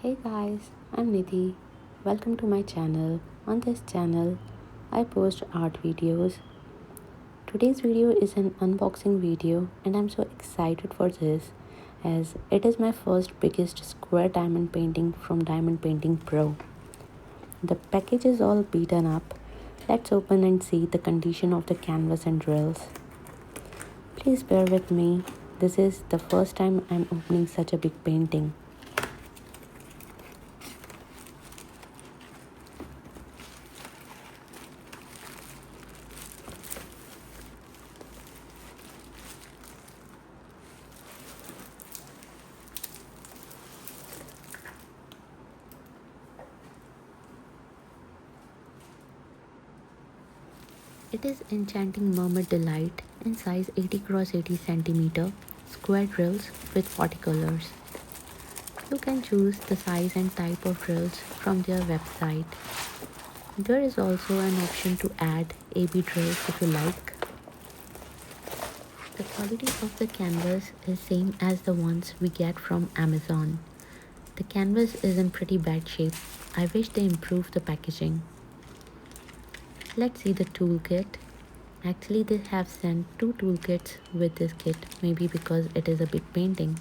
Hey guys, I'm Nidhi. Welcome to my channel. On this channel, I post art videos. Today's video is an unboxing video, and I'm so excited for this as it is my first biggest square diamond painting from Diamond Painting Pro. The package is all beaten up. Let's open and see the condition of the canvas and drills. Please bear with me. This is the first time I'm opening such a big painting. It is Enchanting Mermaid Delight in size 80x80 cm, square drills with 40 colors. You can choose the size and type of drills from their website. There is also an option to add AB drills if you like. The quality of the canvas is same as the ones we get from Amazon. The canvas is in pretty bad shape. I wish they improved the packaging. Let's see the toolkit. Actually, they have sent two toolkits with this kit, maybe because it is a big painting.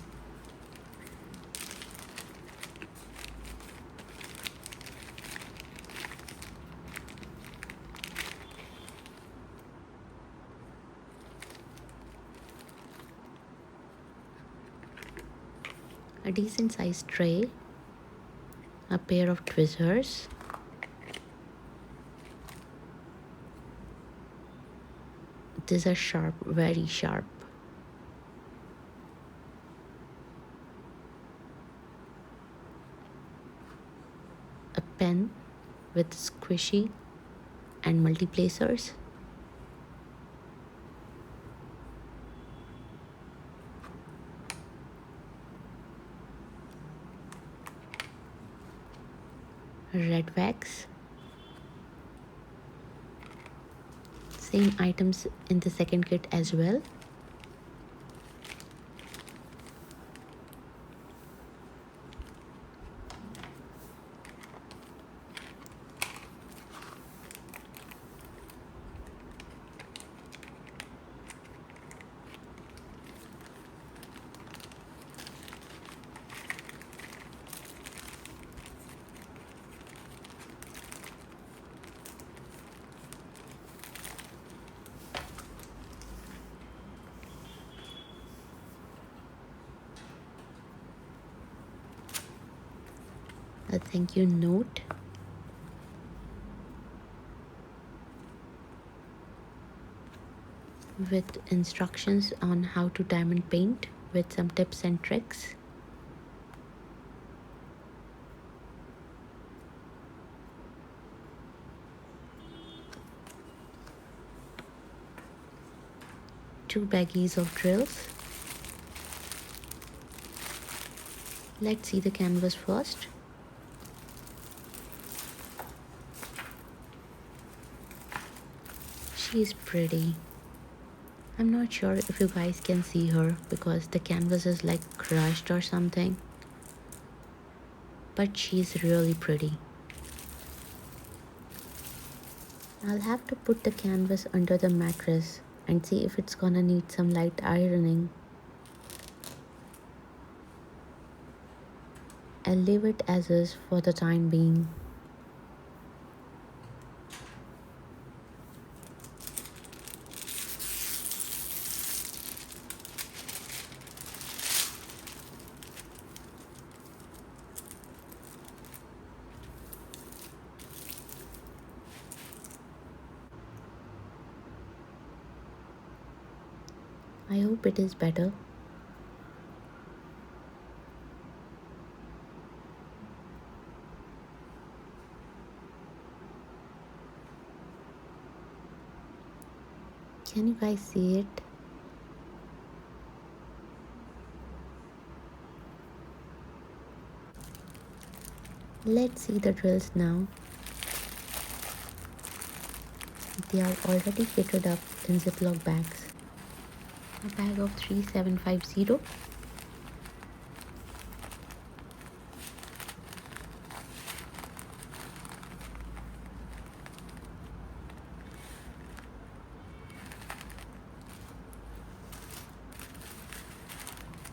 A decent sized tray, a pair of tweezers, these are sharp, very sharp. A pen with squishy and multi-placers. Red wax. Same items in the second kit as well. A thank you note. With instructions on how to diamond paint with some tips and tricks. Two baggies of drills. Let's see the canvas first. She is pretty. I'm not sure if you guys can see her because the canvas is like crushed or something. But she's really pretty. I'll have to put the canvas under the mattress and see if it's gonna need some light ironing. I'll leave it as is for the time being. I hope it is better. Can you guys see it? Let's see the drills now. They are already fitted up in Ziploc bags. A bag of 3750.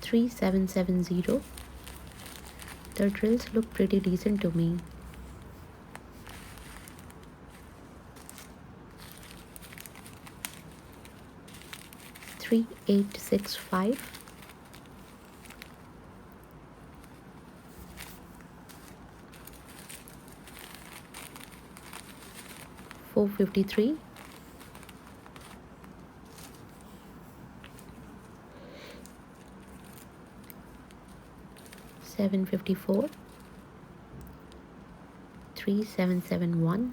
3770. The drills look pretty decent to me. 3865. 453. 754. 3771.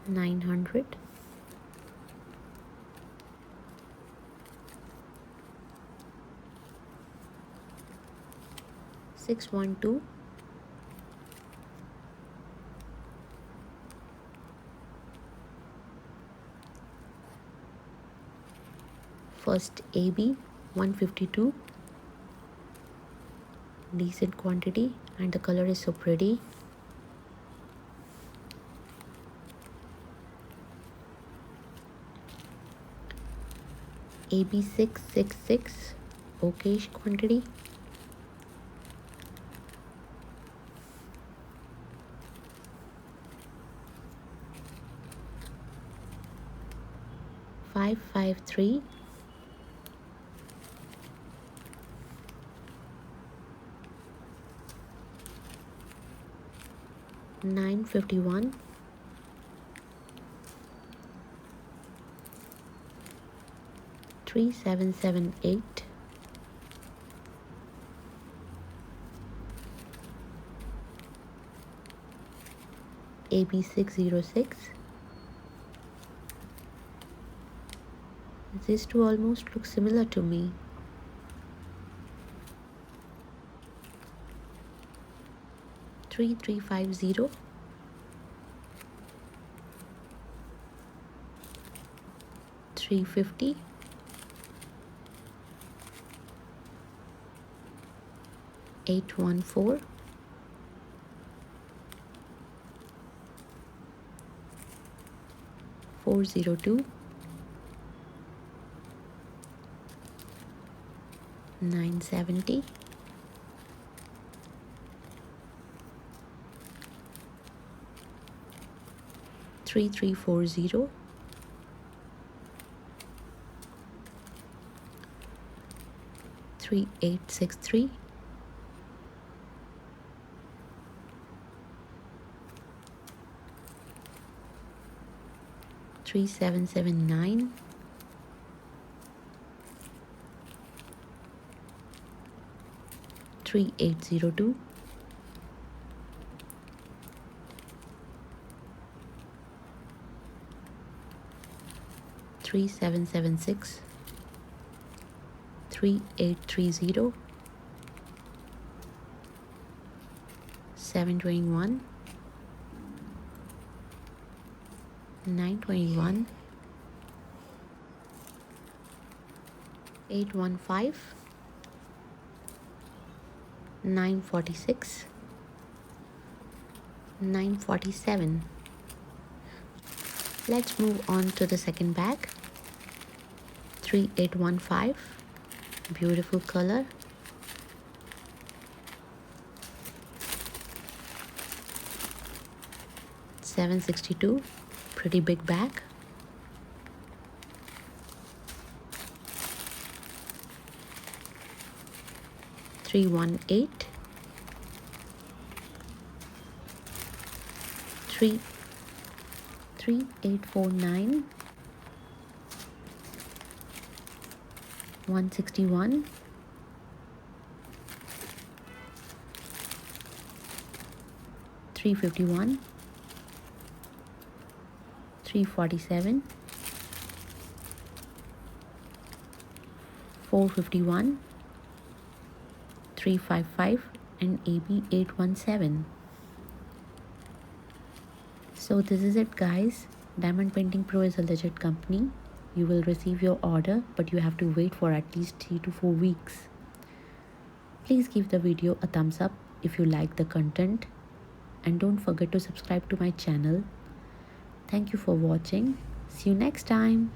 900. 612. 1st AB 152. Decent quantity and the color is so pretty. AB 666. okayish quantity. 553. 951. 3778. 606. These two almost look similar to me. 3350. 350. 814. 402. 970. 3340. 3863. 3779. 3802. 3776. 3830. 721. 921. 815. 946. 947. Let's move on to the second bag. 3815. Beautiful color. 762. Pretty big bag. 318. 3849. 161. 351. 347. 451. 355 and AB 817. So this is it, guys. Diamond Painting Pro is a legit company. You will receive your order, but you have to wait for at least 3 to 4 weeks. Please give the video a thumbs up if you like the content, and don't forget to subscribe to my channel. Thank you for watching. See you next time.